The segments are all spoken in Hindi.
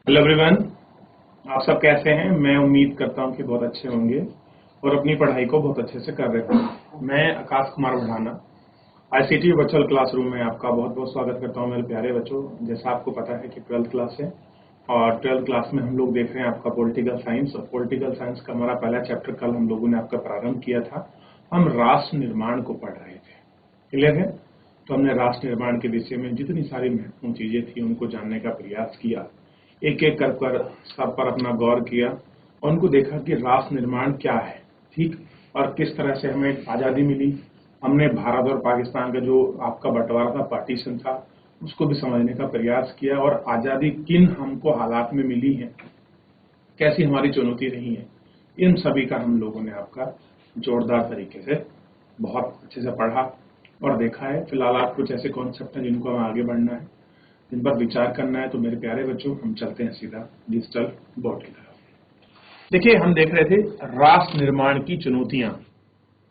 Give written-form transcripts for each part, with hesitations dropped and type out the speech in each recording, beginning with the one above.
हेलो एवरीवन, आप सब कैसे हैं। मैं उम्मीद करता हूं कि बहुत अच्छे होंगे और अपनी पढ़ाई को बहुत अच्छे से कर रहे होंगे। मैं आकाश कुमार बढ़ाना आईसीटी वर्चुअल क्लासरूम में आपका बहुत बहुत स्वागत करता हूं। मेरे प्यारे बच्चों, जैसा आपको पता है कि 12th क्लास है और 12th क्लास में हम लोग देख रहे हैं आपका पॉलिटिकल साइंस। और पॉलिटिकल साइंस का हमारा पहला चैप्टर कल हम लोगों ने आपका प्रारंभ किया था। हम राष्ट्र निर्माण को पढ़ रहे थे, क्लियर है। तो हमने राष्ट्र निर्माण के विषय में जितनी सारी महत्वपूर्ण चीजें थी उनको जानने का प्रयास किया, एक एक कर सब पर अपना गौर किया और उनको देखा कि राष्ट्र निर्माण क्या है, ठीक, और किस तरह से हमें आज़ादी मिली। हमने भारत और पाकिस्तान का जो आपका बंटवारा था, पार्टीशन था, उसको भी समझने का प्रयास किया और आज़ादी किन हमको हालात में मिली है, कैसी हमारी चुनौती रही है, इन सभी का हम लोगों ने आपका जोरदार तरीके से बहुत अच्छे से पढ़ा और देखा है। फिलहाल आप कुछ ऐसे कॉन्सेप्ट हैं जिनको हमें आगे बढ़ना है, जिन पर विचार करना है। तो मेरे प्यारे बच्चों, हम चलते हैं सीधा डिजिटल बोर्ड की तरफ। देखिए, हम देख रहे थे राष्ट्र निर्माण की चुनौतियां।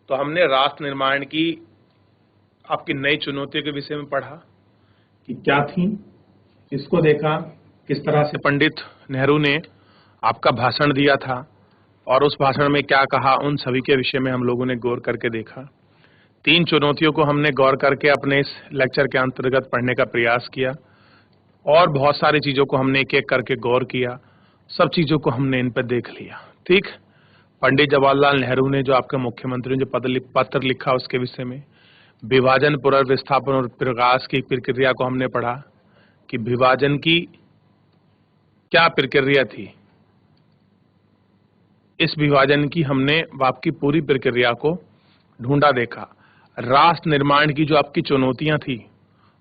तो हमने राष्ट्र निर्माण की आपकी नई चुनौतियों के विषय में पढ़ा कि क्या थी, इसको देखा, किस तरह से पंडित नेहरू ने आपका भाषण दिया था और उस भाषण में क्या कहा, उन सभी के विषय में हम लोगों ने गौर करके देखा। 3 चुनौतियों को हमने गौर करके अपने इस लेक्चर के अंतर्गत पढ़ने का प्रयास किया और बहुत सारी चीजों को हमने एक एक करके गौर किया। सब चीजों को हमने इन पर देख लिया, ठीक। पंडित जवाहरलाल नेहरू ने जो आपके मुख्यमंत्री ने जो पत्र लिखा उसके विषय में, विभाजन, पुनर्विस्थापन और प्रकाश की प्रक्रिया को हमने पढ़ा कि विभाजन की क्या प्रक्रिया थी। इस विभाजन की हमने आपकी पूरी प्रक्रिया को ढूंढा, देखा। राष्ट्र निर्माण की जो आपकी चुनौतियां थी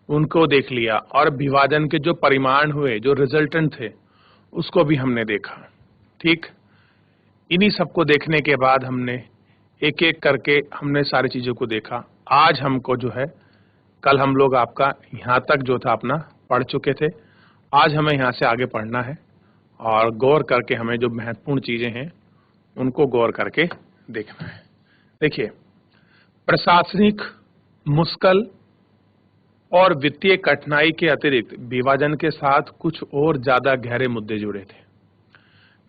उनको देख लिया और विभाजन के जो परिमाण हुए, जो रिजल्टेंट थे, उसको भी हमने देखा, ठीक। इन्हीं सबको देखने के बाद हमने एक एक करके हमने सारी चीजों को देखा। आज हमको जो है, कल हम लोग आपका यहाँ तक जो था अपना पढ़ चुके थे, आज हमें यहाँ से आगे पढ़ना है और गौर करके हमें जो महत्वपूर्ण चीजें हैं उनको गौर करके देखना है। देखिए, प्रशासनिक मुश्किल और वित्तीय कठिनाई के अतिरिक्त विभाजन के साथ कुछ और ज्यादा गहरे मुद्दे जुड़े थे।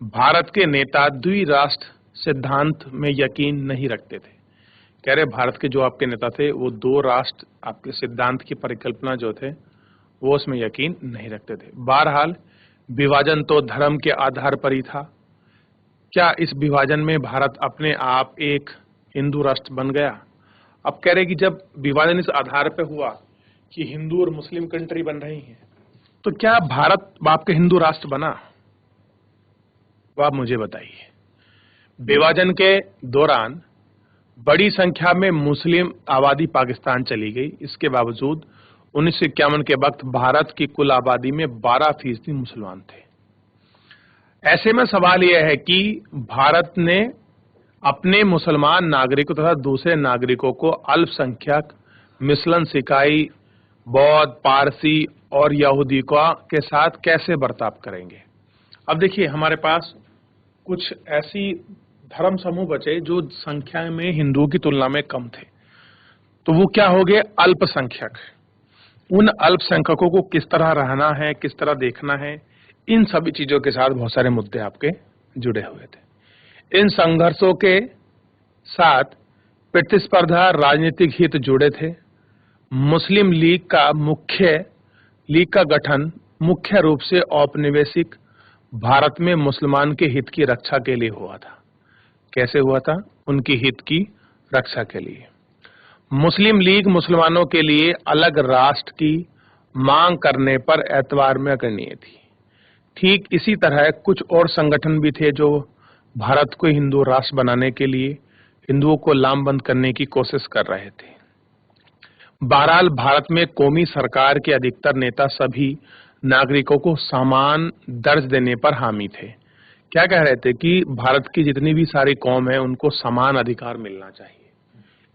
भारत के नेता द्विराष्ट्र सिद्धांत में यकीन नहीं रखते थे। कह रहे भारत के जो आपके नेता थे वो 2 राष्ट्र आपके सिद्धांत की परिकल्पना जो थे वो उसमें यकीन नहीं रखते थे। बहरहाल, विभाजन तो धर्म के आधार पर ही था। क्या इस विभाजन में भारत अपने आप एक हिंदू राष्ट्र बन गया? अब कह रहे कि जब विभाजन इस आधार पर हुआ कि हिंदू और मुस्लिम कंट्री बन रही हैं, तो क्या भारत आपके हिंदू राष्ट्र बना? तो आप मुझे बताइए। विभाजन के दौरान बड़ी संख्या में मुस्लिम आबादी पाकिस्तान चली गई। इसके बावजूद 1951 के वक्त भारत की कुल आबादी में 12% मुसलमान थे। ऐसे में सवाल यह है कि भारत ने अपने मुसलमान नागरिकों तथा दूसरे नागरिकों को अल्पसंख्यक मिश्रण सिखाई, बौद्ध, पारसी और यहूदी के साथ कैसे बर्ताव करेंगे। अब देखिए, हमारे पास कुछ ऐसी धर्म समूह बचे जो संख्या में हिंदुओं की तुलना में कम थे, तो वो क्या हो गए? अल्पसंख्यक। उन अल्पसंख्यकों को किस तरह रहना है, किस तरह देखना है, इन सभी चीजों के साथ बहुत सारे मुद्दे आपके जुड़े हुए थे। इन संघर्षों के साथ प्रतिस्पर्धा, राजनीतिक हित जुड़े थे। मुस्लिम लीग का गठन मुख्य रूप से औपनिवेशिक भारत में मुसलमान के हित की रक्षा के लिए हुआ था। कैसे हुआ था? उनकी हित की रक्षा के लिए। मुस्लिम लीग मुसलमानों के लिए अलग राष्ट्र की मांग करने पर एतबार में अग्रणीय थी। ठीक इसी तरह कुछ और संगठन भी थे जो भारत को हिंदू राष्ट्र बनाने के लिए हिंदुओं को लामबंद करने की कोशिश कर रहे थे। बहरहाल, भारत में कौमी सरकार के अधिकतर नेता सभी नागरिकों को समान दर्ज देने पर हामी थे। क्या कह रहे थे कि भारत की जितनी भी सारी कौम है उनको समान अधिकार मिलना चाहिए।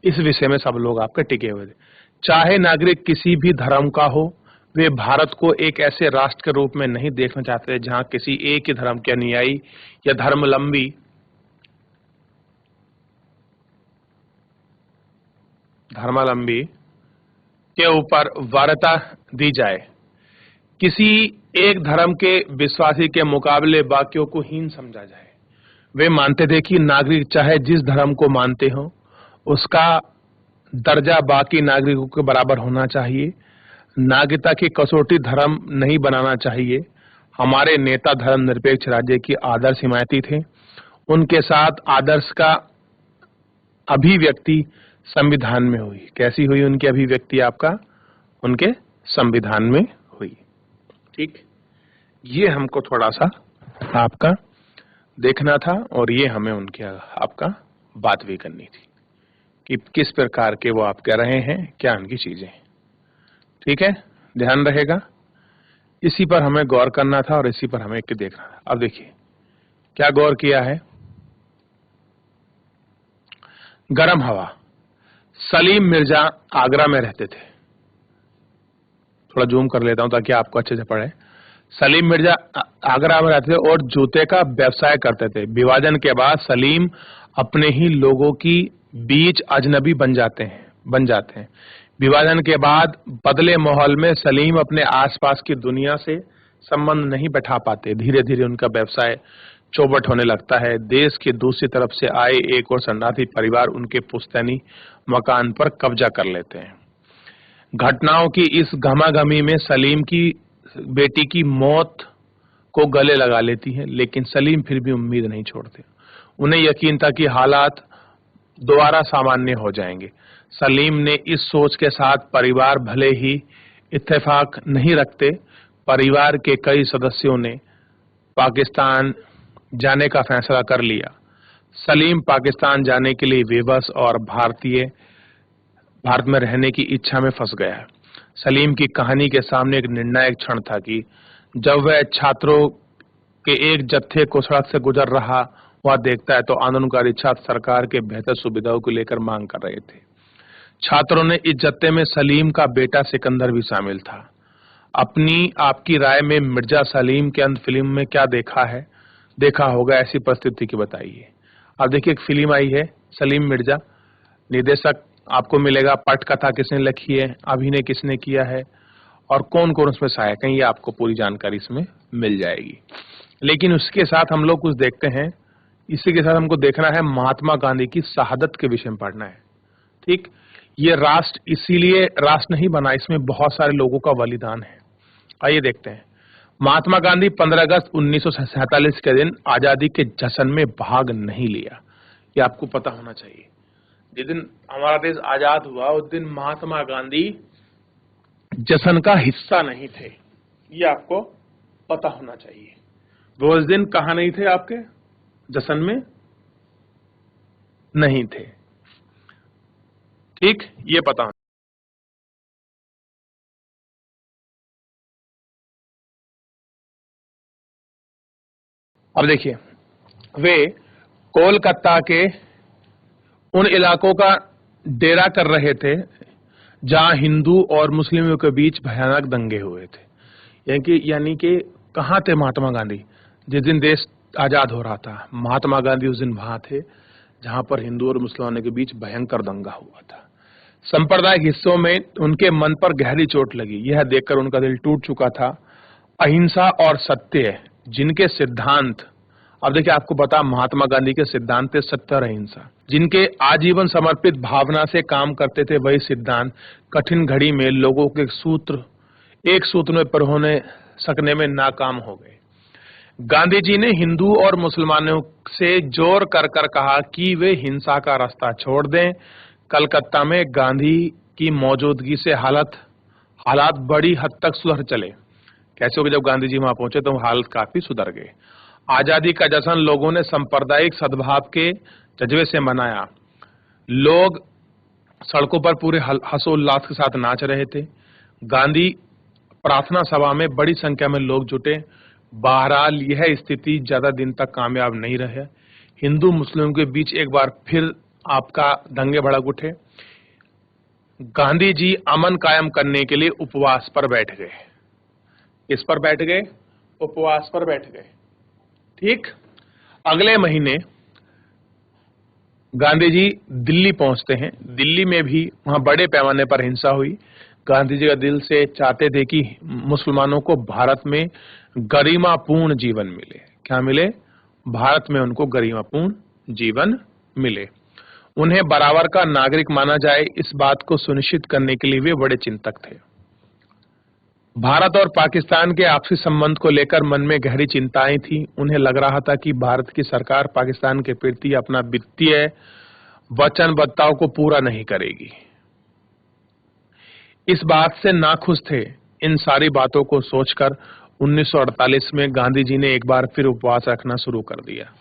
इस विषय में सब लोग आपके टिके हुए थे। चाहे नागरिक किसी भी धर्म का हो, वे भारत को एक ऐसे राष्ट्र के रूप में नहीं देखना चाहते जहां किसी एक ही धर्म के अनुयायी या धर्मावलंबी के ऊपर वरीयता दी जाए। किसी एक धर्म के विश्वासी के मुकाबले बाकियों को हीन समझा जाए। वे मानते थे कि नागरिक चाहे जिस धर्म को मानते हो, उसका दर्जा बाकी नागरिकों के बराबर होना चाहिए। नागरिकता की कसौटी धर्म नहीं बनाना चाहिए। हमारे नेता धर्मनिरपेक्ष राज्य की आदर्श हिमायती थे। उनके साथ आदर्श का अभिव्यक्ति संविधान में हुई। कैसी हुई उनकी अभिव्यक्ति? आपका उनके संविधान में हुई। ठीक, ये हमको थोड़ा सा आपका देखना था और ये हमें उनके आपका बात भी करनी थी कि किस प्रकार के वो आप कह रहे हैं, क्या उनकी चीजें। ठीक है, ध्यान रहेगा। इसी पर हमें गौर करना था और इसी पर हमें देखना था। अब देखिए क्या गौर किया है। गरम हवा। सलीम मिर्जा आगरा में रहते थे। थोड़ा जूम कर लेता हूं ताकि आपको अच्छे से पढ़े। सलीम मिर्जा आगरा में रहते थे और जूते का व्यवसाय करते थे। विभाजन के बाद सलीम अपने ही लोगों की बीच अजनबी बन जाते हैं। विभाजन के बाद बदले माहौल में सलीम अपने आसपास की दुनिया से संबंध नहीं बैठा पाते। धीरे धीरे उनका व्यवसाय चौपट होने लगता है। देश की दूसरी तरफ से आए एक और शरणार्थी परिवार उनके पुश्तैनी मकान पर कब्जा कर लेते हैं। घटनाओं की इस घमाघमी में सलीम की बेटी की मौत को गले लगा लेती है, लेकिन सलीम फिर भी उम्मीद नहीं छोड़ते। उन्हें यकीन था कि हालात दोबारा सामान्य हो जाएंगे। सलीम ने इस सोच के साथ परिवार भले ही इत्तेफाक नहीं रखते, परिवार के कई सदस्यों ने पाकिस्तान जाने का फैसला कर लिया। सलीम पाकिस्तान जाने के लिए बेबस और भारत में रहने की इच्छा में फंस गया है। सलीम की कहानी के सामने एक निर्णायक क्षण था कि जब वह छात्रों के एक जत्थे को सड़क से गुजर रहा हुआ देखता है तो आंदोलनकारी छात्र सरकार के बेहतर सुविधाओं को लेकर मांग कर रहे थे। छात्रों ने इस जत्थे में सलीम का बेटा सिकंदर भी शामिल था। अपनी आपकी राय में मिर्जा सलीम के अंत फिल्म में क्या देखा होगा ऐसी परिस्थिति की बताइए। अब देखिए एक फिल्म आई है सलीम मिर्जा, निर्देशक आपको मिलेगा, पटकथा किसने लिखी है, अभिनय किसने किया है और कौन कौन उसमें सहायक है, ये आपको पूरी जानकारी इसमें मिल जाएगी। लेकिन उसके साथ हम लोग कुछ देखते हैं। इसी के साथ हमको देखना है महात्मा गांधी की शहादत के विषय में पढ़ना है। ठीक, ये राष्ट्र इसीलिए राष्ट्र नहीं बना, इसमें बहुत सारे लोगों का बलिदान है। आइए देखते हैं। महात्मा गांधी 15 अगस्त 1947 के दिन आजादी के जश्न में भाग नहीं लिया। ये आपको पता होना चाहिए। जिस दिन हमारा देश आजाद हुआ उस दिन महात्मा गांधी जश्न का हिस्सा नहीं थे, ये आपको पता होना चाहिए। वो उस दिन कहां नहीं थे? आपके जश्न में नहीं थे। ठीक, ये पता होना। अब देखिए, वे कोलकाता के उन इलाकों का डेरा कर रहे थे जहां हिंदू और मुस्लिमों के बीच भयानक दंगे हुए थे। यानी कि कहां थे महात्मा गांधी? जिस दिन देश आजाद हो रहा था, महात्मा गांधी उस दिन वहां थे जहां पर हिंदू और मुसलमानों के बीच भयंकर दंगा हुआ था। सांप्रदायिक हिस्सों में उनके मन पर गहरी चोट लगी। यह देखकर उनका दिल टूट चुका था। अहिंसा और सत्य जिनके सिद्धांत, अब देखिए आपको बता महात्मा गांधी के सिद्धांत थे सत्य और अहिंसा, जिनके आजीवन समर्पित भावना से काम करते थे। वही सिद्धांत कठिन घड़ी में लोगों के एक सूत्र में पिरोने सकने में नाकाम हो गए। गांधी जी ने हिंदू और मुसलमानों से जोर कर कहा कि वे हिंसा का रास्ता छोड़ दें। कलकत्ता में गांधी की मौजूदगी से हालात बड़ी हद तक सुधर चले। कैसे हो गए? जब गांधी जी वहां पहुंचे तो हालत काफी सुधर गए। आजादी का जश्न लोगों ने सांप्रदायिक सद्भाव के जज्बे से मनाया। लोग सड़कों पर पूरे हर्षोल्लास के साथ नाच रहे थे। गांधी प्रार्थना सभा में बड़ी संख्या में लोग जुटे। बहरहाल यह स्थिति ज्यादा दिन तक कामयाब नहीं रहे। हिंदू मुस्लिमों के बीच एक बार फिर आपका दंगे भड़क उठे। गांधी जी अमन कायम करने के लिए उपवास पर बैठ गए। इस पर बैठ गए, उपवास पर बैठ गए। ठीक, अगले महीने गांधी जी दिल्ली पहुंचते हैं। दिल्ली में भी वहां बड़े पैमाने पर हिंसा हुई। गांधी जी का दिल से चाहते थे कि मुसलमानों को भारत में गरिमापूर्ण जीवन मिले। क्या मिले? भारत में उनको गरिमापूर्ण जीवन मिले। उन्हें बराबर का नागरिक माना जाए, इस बात को सुनिश्चित करने के लिए वे बड़े चिंतक थे। भारत और पाकिस्तान के आपसी संबंध को लेकर मन में गहरी चिंताएं थी। उन्हें लग रहा था कि भारत की सरकार पाकिस्तान के प्रति अपना वित्तीय वचनबद्धताओं को पूरा नहीं करेगी। इस बात से नाखुश थे। इन सारी बातों को सोचकर 1948 में गांधी जी ने एक बार फिर उपवास रखना शुरू कर दिया।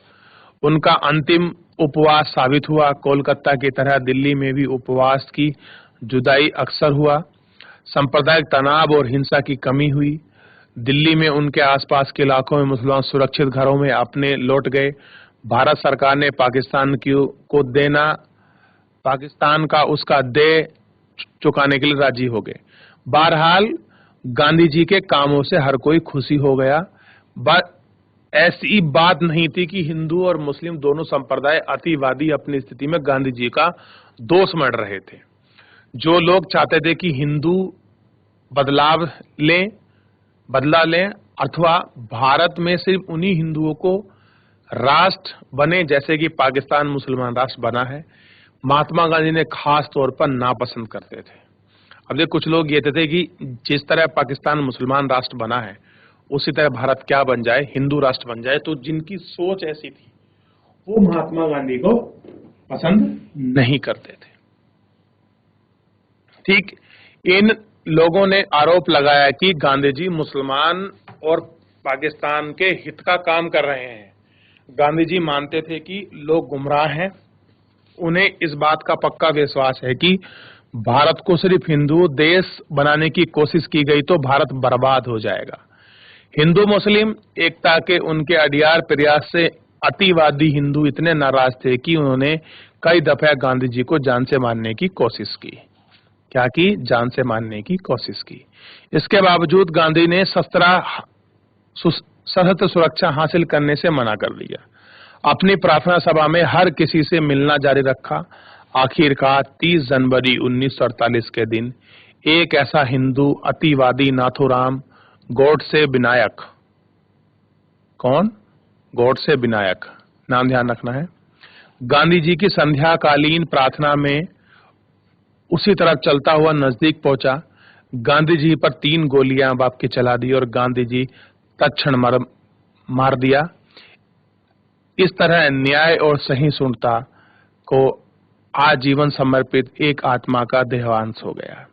उनका अंतिम उपवास साबित हुआ। कोलकाता की तरह दिल्ली में भी उपवास की जुदाई अक्सर हुआ। सांप्रदायिक तनाव और हिंसा की कमी हुई। दिल्ली में उनके आसपास के इलाकों में मुसलमान सुरक्षित घरों में अपने लौट गए। भारत सरकार ने पाकिस्तान का उसका देय चुकाने के लिए राजी हो गए। बहरहाल गांधी जी के कामों से हर कोई खुशी हो गया। ऐसी बात नहीं थी कि हिंदू और मुस्लिम दोनों संप्रदाय अतिवादी अपनी स्थिति में गांधी जी का दोष मढ़ रहे थे। जो लोग चाहते थे कि हिंदू बदला लें अथवा भारत में सिर्फ उन्हीं हिंदुओं को राष्ट्र बने जैसे कि पाकिस्तान मुसलमान राष्ट्र बना है, महात्मा गांधी ने खास तौर पर नापसंद करते थे। अब देखो, कुछ लोग ये कहते थे कि जिस तरह पाकिस्तान मुसलमान राष्ट्र बना है उसी तरह भारत क्या बन जाए, हिंदू राष्ट्र बन जाए। तो जिनकी सोच ऐसी थी वो महात्मा गांधी को पसंद नहीं करते थे। ठीक, इन लोगों ने आरोप लगाया कि गांधी जी मुसलमान और पाकिस्तान के हित का काम कर रहे हैं। गांधी जी मानते थे कि लोग गुमराह हैं। उन्हें इस बात का पक्का विश्वास है कि भारत को सिर्फ हिंदू देश बनाने की कोशिश की गई तो भारत बर्बाद हो जाएगा। हिंदू मुस्लिम एकता के उनके अडियार प्रयास से अतिवादी हिंदू इतने नाराज थे कि उन्होंने कई दफे गांधी जी को जान से मारने की कोशिश की। क्या की? जान से मारने की कोशिश की। इसके बावजूद गांधी ने सशस्त्र सुरक्षा हासिल करने से मना कर दिया। अपनी प्रार्थना सभा में हर किसी से मिलना जारी रखा। आखिरकार 30 जनवरी 1948 के दिन एक ऐसा हिंदू अतिवादी नाथूराम गोडसे विनायक, कौन? गोडसे विनायक, नाम ध्यान रखना है, गांधी जी की संध्याकालीन प्रार्थना में उसी तरफ चलता हुआ नजदीक पहुंचा। गांधी जी पर 3 गोलियां बाप की चला दी और गांधी जी तत्क्षण मार दिया। इस तरह न्याय और सहिष्णुता को आजीवन समर्पित एक आत्मा का देहांत हो गया।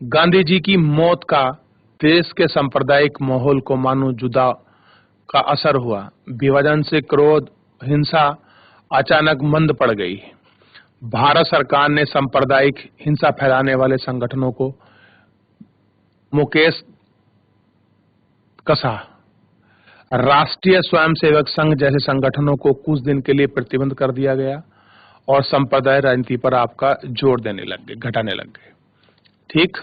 गांधी जी की मौत का देश के सांप्रदायिक माहौल को मानो जुदा का असर हुआ। विभाजन से क्रोध, हिंसा अचानक मंद पड़ गई। भारत सरकार ने सांप्रदायिक हिंसा फैलाने वाले संगठनों को मुकेश कसा। राष्ट्रीय स्वयंसेवक संघ जैसे संगठनों को कुछ दिन के लिए प्रतिबंध कर दिया गया और संप्रदाय राजनीति पर आपका जोर देने लग गए, घटाने लग गए। ठीक,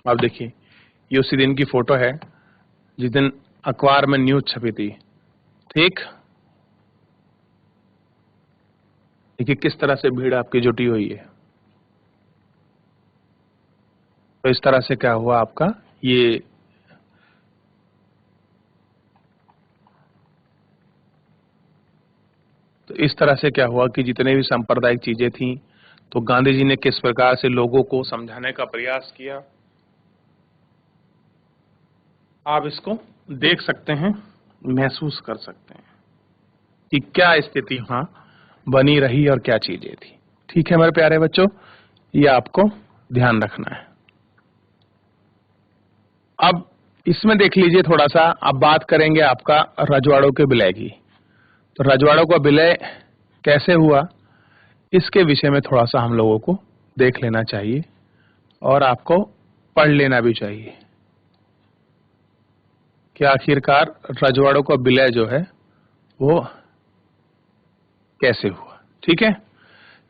अब देखिए, ये उसी दिन की फोटो है जिस दिन अखबार में न्यूज छपी थी। ठीक, देखिए किस तरह से भीड़ आपकी जुटी हुई है। तो इस तरह से क्या हुआ आपका, ये तो इस तरह से क्या हुआ कि जितने भी सांप्रदायिक चीजें थी तो गांधी जी ने किस प्रकार से लोगों को समझाने का प्रयास किया, आप इसको देख सकते हैं, महसूस कर सकते हैं कि क्या स्थिति वहां बनी रही और क्या चीजें थी। ठीक है मेरे प्यारे बच्चों, ये आपको ध्यान रखना है। अब इसमें देख लीजिए थोड़ा सा, अब बात करेंगे आपका रजवाड़ों के विलय की। तो रजवाड़ों का विलय कैसे हुआ, इसके विषय में थोड़ा सा हम लोगों को देख लेना चाहिए और आपको पढ़ लेना भी चाहिए कि आखिरकार रजवाड़ों का विलय जो है वो कैसे हुआ। ठीक है,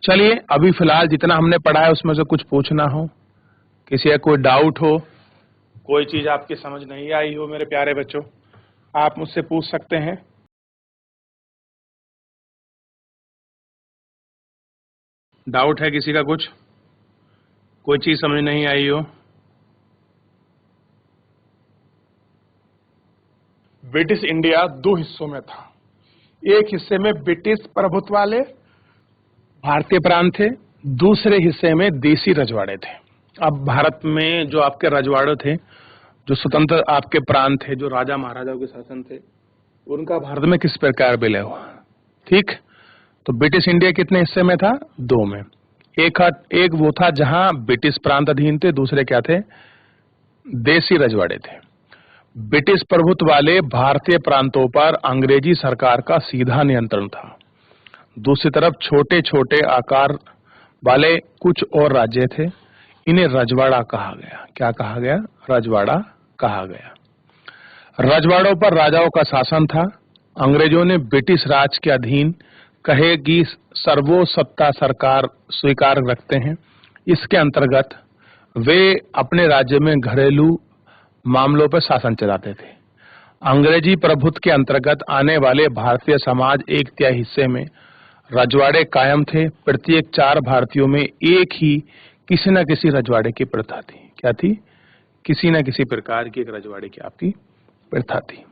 चलिए अभी फिलहाल जितना हमने पढ़ा है उसमें से कुछ पूछना हो, किसी का कोई डाउट हो, कोई चीज आपकी समझ नहीं आई हो मेरे प्यारे बच्चों, आप मुझसे पूछ सकते हैं। डाउट है किसी का कुछ? कोई चीज समझ नहीं आई हो? ब्रिटिश इंडिया दो हिस्सों में था। एक हिस्से में ब्रिटिश प्रभुत्व वाले भारतीय प्रांत थे, दूसरे हिस्से में देसी रजवाड़े थे। अब भारत में जो आपके रजवाड़े थे, जो स्वतंत्र आपके प्रांत थे, जो राजा महाराजाओं के शासन थे, उनका भारत में किस प्रकार विलय हुआ? ठीक, तो ब्रिटिश इंडिया कितने हिस्से में था? दो में। एक वो था जहां ब्रिटिश प्रांत अधीन थे, दूसरे क्या थे? देसी रजवाड़े थे। ब्रिटिश प्रभुत्व वाले भारतीय प्रांतों पर अंग्रेजी सरकार का सीधा नियंत्रण था। दूसरी तरफ छोटे छोटे आकार वाले कुछ और राज्य थे, इन्हें रजवाड़ा कहा गया। क्या कहा गया? रजवाड़ा कहा गया। रजवाड़ों पर राजाओं का शासन था। अंग्रेजों ने ब्रिटिश राज के अधीन कहेगी सर्वोच्च सत्ता सरकार स्वीकार रखते हैं। इसके अंतर्गत वे अपने राज्य में घरेलू मामलों पर शासन चलाते थे। अंग्रेजी प्रभुत्व के अंतर्गत आने वाले भारतीय समाज एक तिहाई हिस्से में रजवाड़े कायम थे। प्रत्येक 4 भारतीयों में एक ही किसी न किसी रजवाड़े की प्रथा थी। क्या थी? किसी न किसी प्रकार की एक रजवाड़े की आपकी प्रथा थी।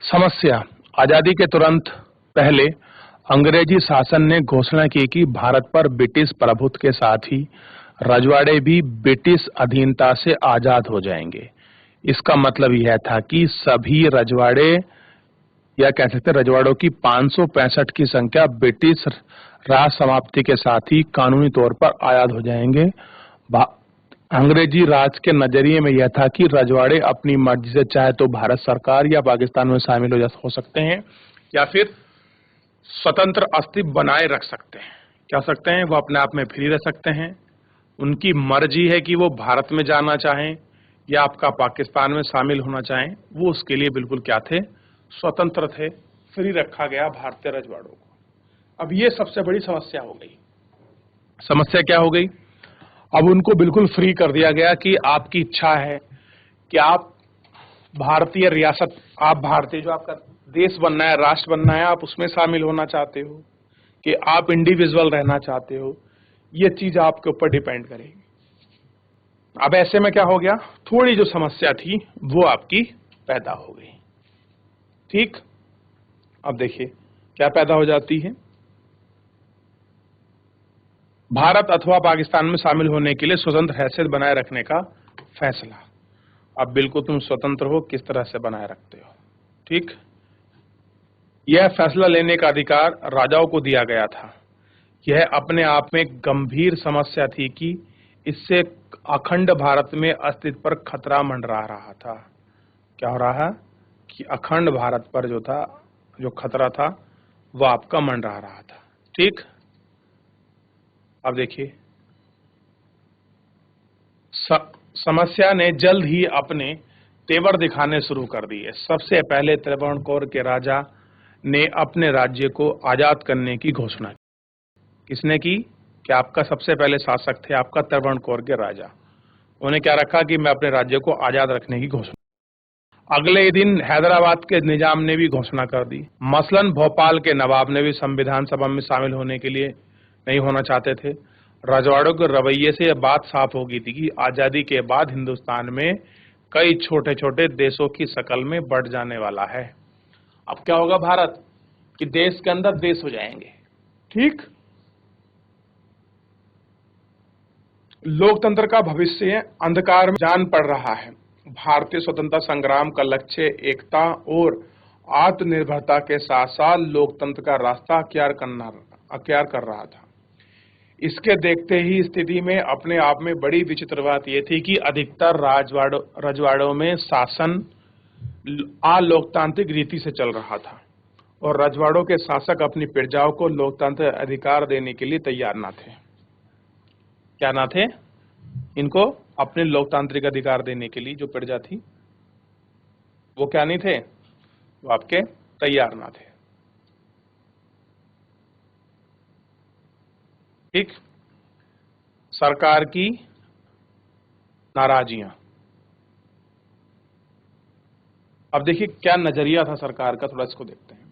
समस्या, आजादी के तुरंत पहले अंग्रेजी शासन ने घोषणा की कि भारत पर ब्रिटिश प्रभुत्व के साथ ही रजवाड़े भी ब्रिटिश अधीनता से आजाद हो जाएंगे। इसका मतलब यह था कि सभी रजवाड़े, या कह सकते हैं रजवाड़ों की 565 की संख्या ब्रिटिश राज समाप्ति के साथ ही कानूनी तौर पर आजाद हो जाएंगे। अंग्रेजी राज के नजरिए में यह था कि रजवाड़े अपनी मर्जी से चाहे तो भारत सरकार या पाकिस्तान में शामिल हो सकते हैं, या फिर स्वतंत्र अस्तित्व बनाए रख सकते हैं। क्या सकते हैं? वो अपने आप में फ्री रह सकते हैं। उनकी मर्जी है कि वो भारत में जाना चाहें या आपका पाकिस्तान में शामिल होना चाहें। वो उसके लिए बिल्कुल क्या थे? स्वतंत्र थे। फ्री रखा गया भारतीय रजवाड़ों को। अब ये सबसे बड़ी समस्या हो गई। समस्या क्या हो गई? अब उनको बिल्कुल फ्री कर दिया गया कि आपकी इच्छा है कि आप भारतीय रियासत, आप भारतीय जो आपका देश बनना है, राष्ट्र बनना है, आप उसमें शामिल होना चाहते हो कि आप इंडिविजुअल रहना चाहते हो, ये चीज आपके ऊपर डिपेंड करेगी। अब ऐसे में क्या हो गया? थोड़ी जो समस्या थी वो आपकी पैदा हो गई। ठीक, अब देखिए क्या पैदा हो जाती है। भारत अथवा पाकिस्तान में शामिल होने के लिए स्वतंत्र हैसियत बनाए रखने का फैसला। अब बिल्कुल तुम स्वतंत्र हो, किस तरह से बनाए रखते हो। ठीक, यह फैसला लेने का अधिकार राजाओं को दिया गया था। यह अपने आप में गंभीर समस्या थी कि इससे अखंड भारत में अस्तित्व पर खतरा मंडरा रहा था। क्या हो रहा है? कि अखंड भारत पर जो खतरा था वह आपका मंडरा रहा था। ठीक, अब देखिए समस्या ने जल्द ही अपने तेवर दिखाने शुरू कर दिए। सबसे पहले त्रावणकोर के राजा ने अपने राज्य को आजाद करने की घोषणा की। किसने की? कि आपका सबसे पहले शासक थे आपका त्रावणकोर के राजा। उन्हें क्या रखा कि मैं अपने राज्य को आजाद रखने की घोषणा। अगले ही दिन हैदराबाद के निजाम ने भी घोषणा कर दी। मसलन भोपाल के नवाब ने भी संविधान सभा में शामिल होने के लिए नहीं होना चाहते थे। रजवाड़ों के रवैये से यह बात साफ हो गई थी कि आजादी के बाद हिंदुस्तान में कई छोटे छोटे देशों की शक्ल में बढ़ जाने वाला है। अब क्या होगा? भारत कि देश के अंदर देश हो जाएंगे। ठीक, लोकतंत्र का भविष्य अंधकार में जान पड़ रहा है। भारतीय स्वतंत्रता संग्राम का लक्ष्य एकता और आत्मनिर्भरता के साथ साथ लोकतंत्र का रास्ता अख्तियार कर रहा था। इसके देखते ही स्थिति में अपने आप में बड़ी विचित्र बात यह थी कि अधिकतर रजवाड़ों में शासन अलोकतांत्रिक रीति से चल रहा था और रजवाड़ों के शासक अपनी प्रजाओं को लोकतंत्र अधिकार देने के लिए तैयार न थे। क्या ना थे? इनको अपने लोकतांत्रिक अधिकार देने के लिए जो प्रजा थी वो क्या नहीं थे? वो आपके तैयार ना थे। ठीक, सरकार की नाराजियां। अब देखिए क्या नजरिया था सरकार का, थोड़ा इसको देखते हैं।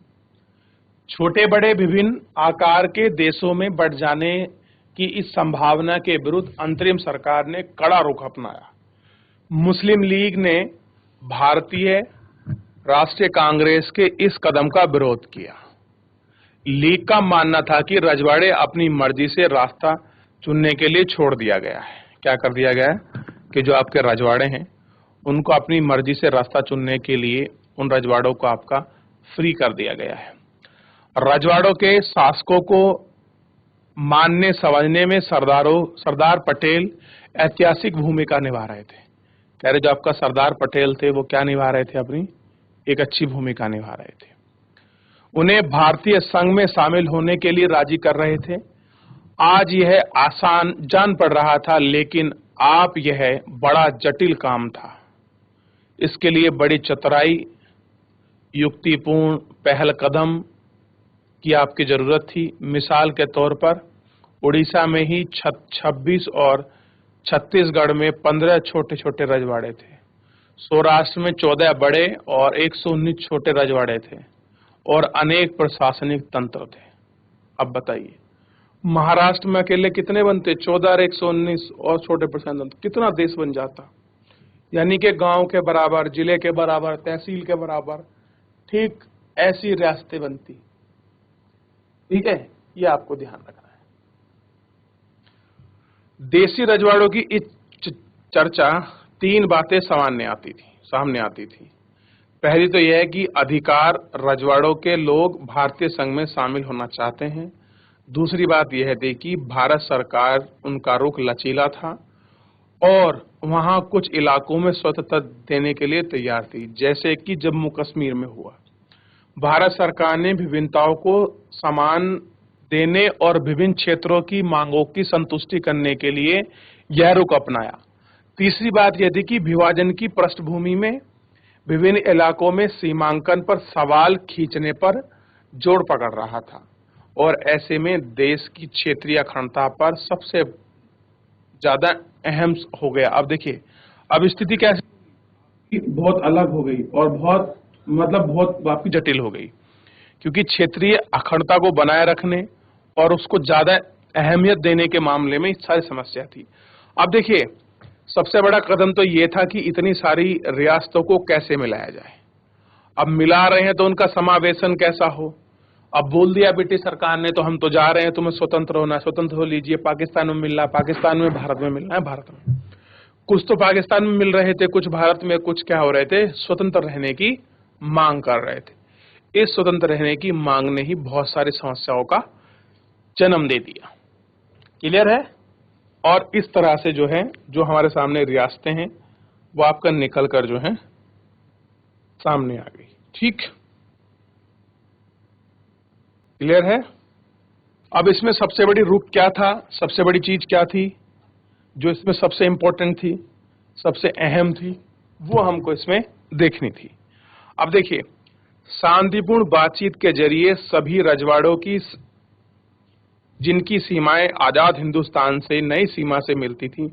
छोटे बड़े विभिन्न आकार के देशों में बढ़ जाने कि इस संभावना के विरुद्ध अंतरिम सरकार ने कड़ा रुख अपनाया। मुस्लिम लीग ने भारतीय राष्ट्रीय कांग्रेस के इस कदम का विरोध किया। लीग का मानना था कि रजवाड़े अपनी मर्जी से रास्ता चुनने के लिए छोड़ दिया गया है। क्या कर दिया गया है कि जो आपके रजवाड़े हैं उनको अपनी मर्जी से रास्ता चुनने के लिए उन रजवाड़ों को आपका फ्री कर दिया गया है। रजवाड़ों के शासकों को मानने समझने में सरदार पटेल ऐतिहासिक भूमिका निभा रहे थे। कह रहे जो आपका सरदार पटेल थे वो क्या निभा रहे थे, अपनी एक अच्छी भूमिका निभा रहे थे। उन्हें भारतीय संघ में शामिल होने के लिए राजी कर रहे थे। आज यह आसान जान पड़ रहा था, लेकिन आप यह बड़ा जटिल काम था। इसके लिए बड़ी चतुराई, युक्तिपूर्ण पहल कदम की आपकी जरूरत थी। मिसाल के तौर पर उड़ीसा में ही 26 और छत्तीसगढ़ में 15 छोटे छोटे रजवाड़े थे। सौराष्ट्र में 14 बड़े और 119 छोटे रजवाड़े थे और अनेक प्रशासनिक तंत्र थे। अब बताइए महाराष्ट्र में अकेले कितने बनते? 14 और 119 और छोटे प्रशासनिक तंत्र, कितना देश बन जाता। यानी कि गांव के बराबर, जिले के बराबर, तहसील के बराबर, ठीक ऐसी रियासतें बनती। ठीक है, ये आपको ध्यान रखना है। देशी रजवाड़ों की इस चर्चा 3 बातें सामने आती थी। पहली तो यह है कि अधिकार रजवाड़ों के लोग भारतीय संघ में शामिल होना चाहते हैं। दूसरी बात यह थी कि भारत सरकार उनका रुख लचीला था और वहां कुछ इलाकों में स्वतंत्रता देने के लिए तैयार थी, जैसे कि जम्मू कश्मीर में हुआ। भारत सरकार ने विभिन्नताओं को सम्मान देने और विभिन्न क्षेत्रों की मांगों की संतुष्टि करने के लिए यह रुख अपनाया। तीसरी बात यह थी कि विभाजन की पृष्ठभूमि में विभिन्न इलाकों में सीमांकन पर सवाल खींचने पर जोर पकड़ रहा था और ऐसे में देश की क्षेत्रीय अखंडता पर सबसे ज्यादा अहम हो गया। अब देखिए, अब स्थिति कैसी, बहुत अलग हो गई और बहुत आपकी जटिल हो गई, क्योंकि क्षेत्रीय अखंडता को बनाए रखने और उसको ज्यादा अहमियत देने के मामले में सारी समस्या थी। अब देखिए, सबसे बड़ा कदम तो ये था कि इतनी सारी रियासतों को कैसे मिलाया जाए। अब मिला रहे हैं तो उनका समावेशन कैसा हो। अब बोल दिया ब्रिटिश सरकार ने तो हम तो जा रहे हैं, तुम्हें स्वतंत्र होना है, स्वतंत्र हो लीजिए। पाकिस्तान में मिल रहा है पाकिस्तान में, भारत में मिलना है भारत में। कुछ तो पाकिस्तान में मिल रहे थे, कुछ भारत में, कुछ क्या हो रहे थे, स्वतंत्र रहने की मांग कर रहे थे। इस स्वतंत्र रहने की मांग ने ही बहुत सारी समस्याओं का जन्म दे दिया। क्लियर है? और इस तरह से जो है, जो हमारे सामने रियासतें हैं वो आपका निकल कर जो है सामने आ गई। ठीक, क्लियर है? अब इसमें सबसे बड़ी रुख क्या था, सबसे बड़ी चीज क्या थी जो इसमें सबसे इंपॉर्टेंट थी, सबसे अहम थी, वो हमको इसमें देखनी थी। अब देखिए, शांतिपूर्ण बातचीत के जरिए सभी रजवाड़ों की, जिनकी सीमाएं आजाद हिंदुस्तान से नई सीमा से मिलती थी,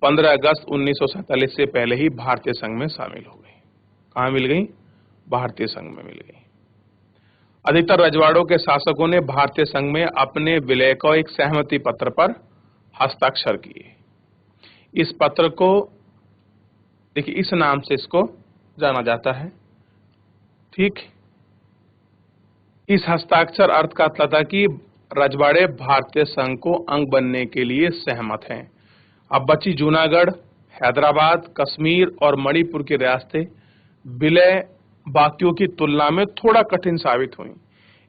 15 अगस्त 1947 से पहले ही भारतीय संघ में शामिल हो गई। कहां मिल गई? भारतीय संघ में मिल गई। अधिकतर रजवाड़ों के शासकों ने भारतीय संघ में अपने विलय को एक सहमति पत्र पर हस्ताक्षर किए। इस पत्र को देखिए, इस नाम से इसको जाना जाता है। ठीक, इस हस्ताक्षर अर्थ का था कि रजवाड़े भारतीय संघ को अंग बनने के लिए सहमत हैं। अब बची जूनागढ़, हैदराबाद, कश्मीर और मणिपुर की रियासतें विलय बाकियों की तुलना में थोड़ा कठिन साबित हुई।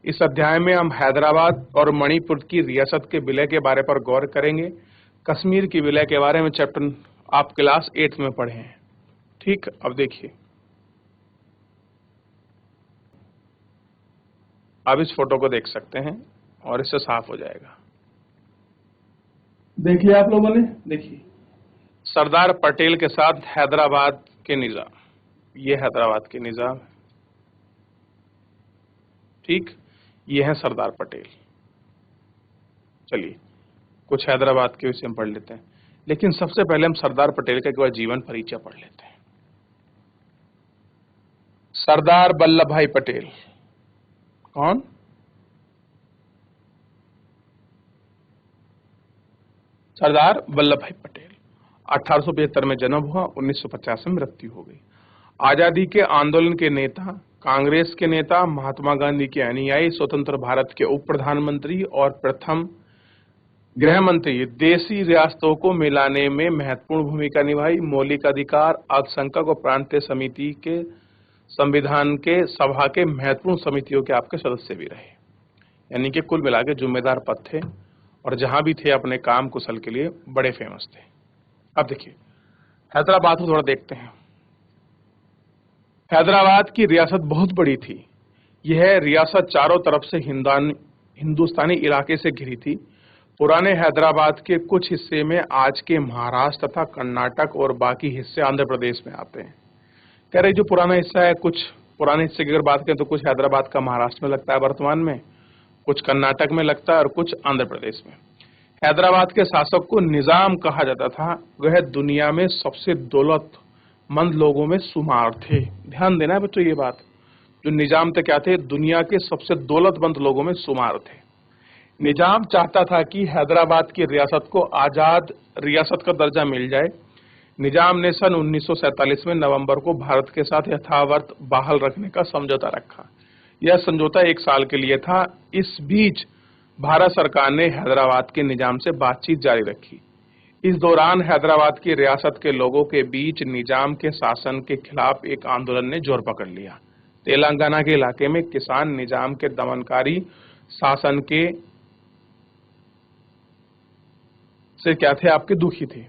इस अध्याय में हम हैदराबाद और मणिपुर की रियासत के विलय के बारे पर गौर करेंगे। कश्मीर की विलय के बारे में चैप्टर आप क्लास 8 में पढ़े हैं। ठीक, अब देखिए, आप इस फोटो को देख सकते हैं और इससे साफ हो जाएगा। देखिए आप लोगों ने, देखिए सरदार पटेल के साथ हैदराबाद के निजाम, ये हैदराबाद के निजाम, ठीक, ये है सरदार पटेल। चलिए कुछ हैदराबाद के विषय में पढ़ लेते हैं, लेकिन सबसे पहले हम सरदार पटेल का एक बार जीवन परिचय पढ़ लेते हैं। सरदार वल्लभ भाई पटेल कौन? सरदार वल्लभ भाई पटेल। 1875 में जन्म हुआ, 1950 में मृत्यु हो गई। आजादी के आंदोलन के नेता, कांग्रेस के नेता, महात्मा गांधी के अनुयायी, स्वतंत्र भारत के उप प्रधानमंत्री और प्रथम गृह मंत्री, देशी रियासतों को मिलाने में महत्वपूर्ण भूमिका निभाई, मौलिक अधिकार, अल्पसंख्यक और प्रांतीय समिति के संविधान के सभा के महत्वपूर्ण समितियों के आपके सदस्य भी रहे। यानी कि कुल मिला के जिम्मेदार पद थे और जहां भी थे अपने काम कुशल के लिए बड़े फेमस थे। अब देखिए हैदराबाद को थोड़ा देखते हैं। हैदराबाद की रियासत बहुत बड़ी थी। यह रियासत चारों तरफ से हिंदुस्तानी इलाके से घिरी थी। पुराने हैदराबाद के कुछ हिस्से में आज के महाराष्ट्र तथा कर्नाटक और बाकी हिस्से आंध्र प्रदेश में आते हैं। कह रहे जो पुराना हिस्सा है, कुछ पुराने हिस्से की अगर बात करें तो कुछ हैदराबाद का महाराष्ट्र में लगता है वर्तमान में, कुछ कर्नाटक में लगता है और कुछ आंध्र प्रदेश में। हैदराबाद के शासक को निजाम कहा जाता था। वह दुनिया में सबसे दौलतमंद लोगों में शुमार थे। ध्यान देना है बच्चों ये बात, जो निजाम थे क्या थे, दुनिया के सबसे दौलतमंद लोगों में शुमार थे। निजाम चाहता था कि हैदराबाद की रियासत को आजाद रियासत का दर्जा मिल जाए। निजाम ने सन 1947 में नवंबर को भारत के साथ यथावत बहाल रखने का समझौता रखा। यह समझौता 1 साल के लिए था। इस बीच भारत सरकार ने हैदराबाद के निजाम से बातचीत जारी रखी। इस दौरान हैदराबाद की रियासत के लोगों के बीच निजाम के शासन के खिलाफ एक आंदोलन ने जोर पकड़ लिया। तेलंगाना के इलाके में किसान निजाम के दमनकारी शासन के से क्या थे, आपके दुखी थे।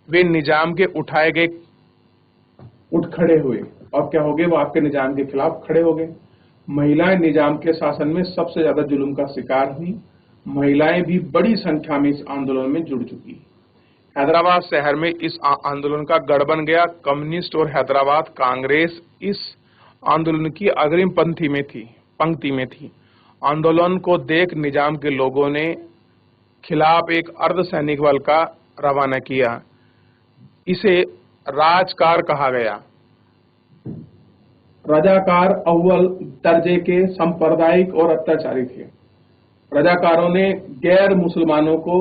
वे निजाम के उठ खड़े हुए और क्या हो गए, वो आपके निजाम के खिलाफ खड़े हो गए। महिलाएं निजाम के शासन में सबसे ज्यादा जुल्म का शिकार हुई। महिलाएं भी बड़ी संख्या में इस आंदोलन में जुड़ चुकी। हैदराबाद शहर में इस आंदोलन का गढ़ बन गया। कम्युनिस्ट और हैदराबाद कांग्रेस इस आंदोलन की अग्रिम पंक्ति में थी। आंदोलन को देख निजाम के लोगों ने खिलाफ एक अर्धसैनिक बल का रवाना किया। इसे राजकार कहा गया। रजाकार अव्वल दर्जे के सांप्रदायिक और अत्याचारी थे। रजाकारों ने गैर मुसलमानों को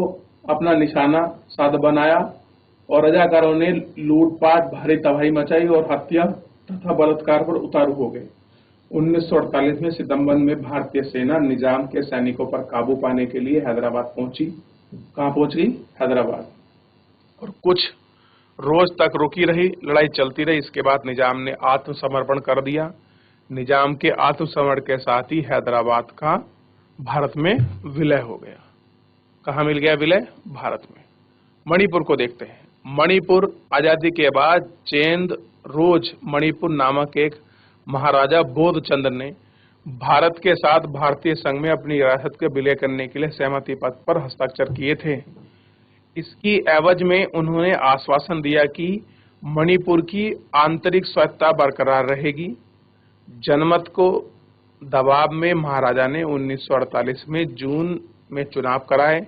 अपना निशाना साध बनाया और रजाकारों ने लूटपाट, भारी तबाही मचाई और हत्या तथा बलात्कार पर उतारू हो गए। 1948 में सितंबर में भारतीय सेना निजाम के सैनिकों पर काबू पाने के लिए हैदराबाद पहुंची। कहां पहुंच गई? हैदराबाद। और कुछ रोज तक रुकी रही, लड़ाई चलती रही। इसके बाद निजाम ने आत्मसमर्पण कर दिया। निजाम के आत्मसमर्पण के साथ ही हैदराबाद का भारत में विलय हो गया। कहां मिल गया विलय? भारत में। मणिपुर को देखते हैं। मणिपुर आजादी के बाद चेंद रोज मणिपुर नामक एक महाराजा बोधचंद्र ने भारत के साथ भारतीय संघ में अपनी रियासत के विलय करने के लिए सहमति पत्र पर हस्ताक्षर किए थे। इसकी एवज में उन्होंने आश्वासन दिया कि मणिपुर की आंतरिक स्वायत्तता बरकरार रहेगी। जनमत को दबाव में महाराजा ने 1948 में जून में चुनाव कराए।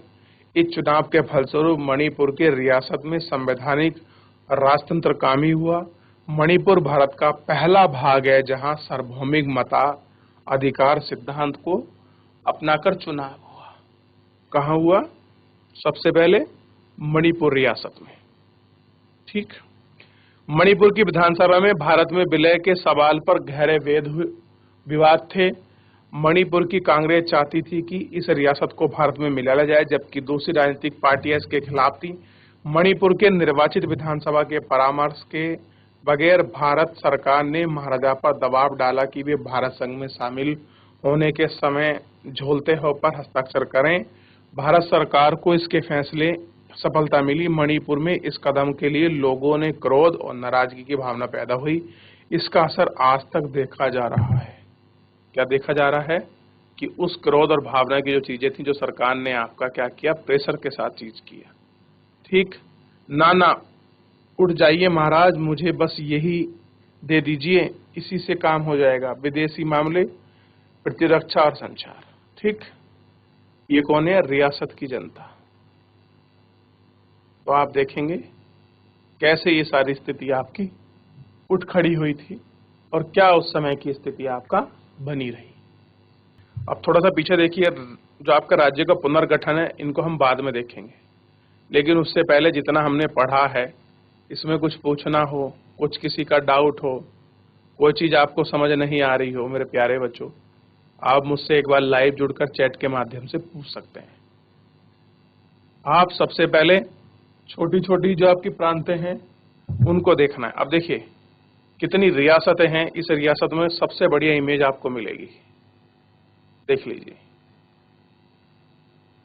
इस चुनाव के फलस्वरूप मणिपुर के रियासत में संवैधानिक राजतंत्र कायम हुआ। मणिपुर भारत का पहला भाग है जहां सार्वभौमिक मताधिकार सिद्धांत को अपनाकर चुनाव हुआ। कहां हुआ? सबसे पहले मणिपुर रियासत में। ठीक। मणिपुर की विधानसभा में भारत में विलय के सवाल पर गहरे विवाद थे। मणिपुर की कांग्रेस चाहती थी कि इस रियासत को भारत में मिलाया जाए, जबकि दूसरी राजनीतिक पार्टियां इसके खिलाफ थी। मणिपुर के निर्वाचित विधानसभा के परामर्श के बगैर भारत सरकार ने महाराजा पर दबाव डाला कि वे भारत संघ में शामिल होने के समय झोलते हो पर हस्ताक्षर करें। भारत सरकार को इसके फैसले सफलता मिली। मणिपुर में इस कदम के लिए लोगों ने क्रोध और नाराजगी की भावना पैदा हुई। इसका असर आज तक देखा जा रहा है। क्या देखा जा रहा है? कि उस क्रोध और भावना की जो चीजें थी, जो सरकार ने आपका क्या किया, प्रेशर के साथ चीज किया। ठीक। नाना उठ जाइए महाराज, मुझे बस यही दे दीजिए, इसी से काम हो जाएगा। विदेशी मामले, प्रतिरक्षा और संचार। ठीक। ये कौन है? रियासत की जनता। तो आप देखेंगे कैसे ये सारी स्थिति आपकी उठ खड़ी हुई थी और क्या उस समय की स्थिति आपका बनी रही। अब थोड़ा सा पीछे देखिए, जो आपका राज्य का पुनर्गठन है, इनको हम बाद में देखेंगे। लेकिन उससे पहले जितना हमने पढ़ा है, इसमें कुछ पूछना हो, कुछ किसी का डाउट हो, कोई चीज आपको समझ नहीं आ रही हो, मेरे प्यारे बच्चों, आप मुझसे एक बार लाइव जुड़कर चैट के माध्यम से पूछ सकते हैं। आप सबसे पहले छोटी छोटी जो आपकी प्रांतें हैं उनको देखना है। अब देखिए कितनी रियासतें हैं, इस रियासत में सबसे बढ़िया इमेज आपको मिलेगी, देख लीजिए।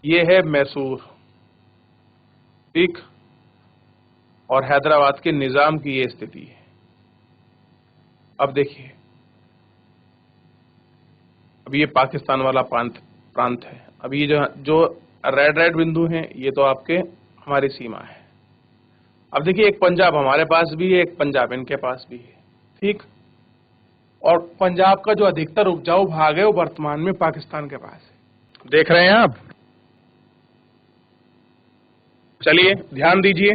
ये है मैसूर, ठीक, और हैदराबाद के निजाम की ये स्थिति है। अब देखिए, अब ये पाकिस्तान वाला प्रांत है। अब ये जो रेड रेड बिंदु हैं, ये तो आपके हमारी सीमा है। अब देखिए, एक पंजाब हमारे पास भी है, एक पंजाब इनके पास भी है, ठीक। और पंजाब का जो अधिकतर उपजाऊ भाग है वो वर्तमान में पाकिस्तान के पास है। देख रहे हैं आप? चलिए ध्यान दीजिए,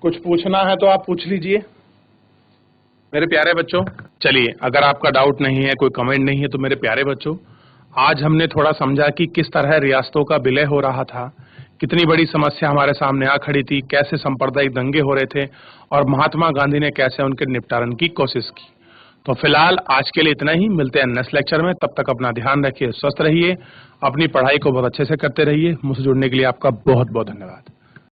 कुछ पूछना है तो आप पूछ लीजिए मेरे प्यारे बच्चों। चलिए, अगर आपका डाउट नहीं है, कोई कमेंट नहीं है, तो मेरे प्यारे बच्चों, आज हमने थोड़ा समझा कि किस तरह रियासतों का विलय हो रहा था, कितनी बड़ी समस्या हमारे सामने आ खड़ी थी, कैसे सांप्रदायिक दंगे हो रहे थे और महात्मा गांधी ने कैसे उनके निपटारन की कोशिश की। तो फिलहाल आज के लिए इतना ही, मिलते हैं नेक्स्ट लेक्चर में। तब तक अपना ध्यान रखिए, स्वस्थ रहिए, अपनी पढ़ाई को बहुत अच्छे से करते रहिए। मुझसे जुड़ने के लिए आपका बहुत बहुत धन्यवाद।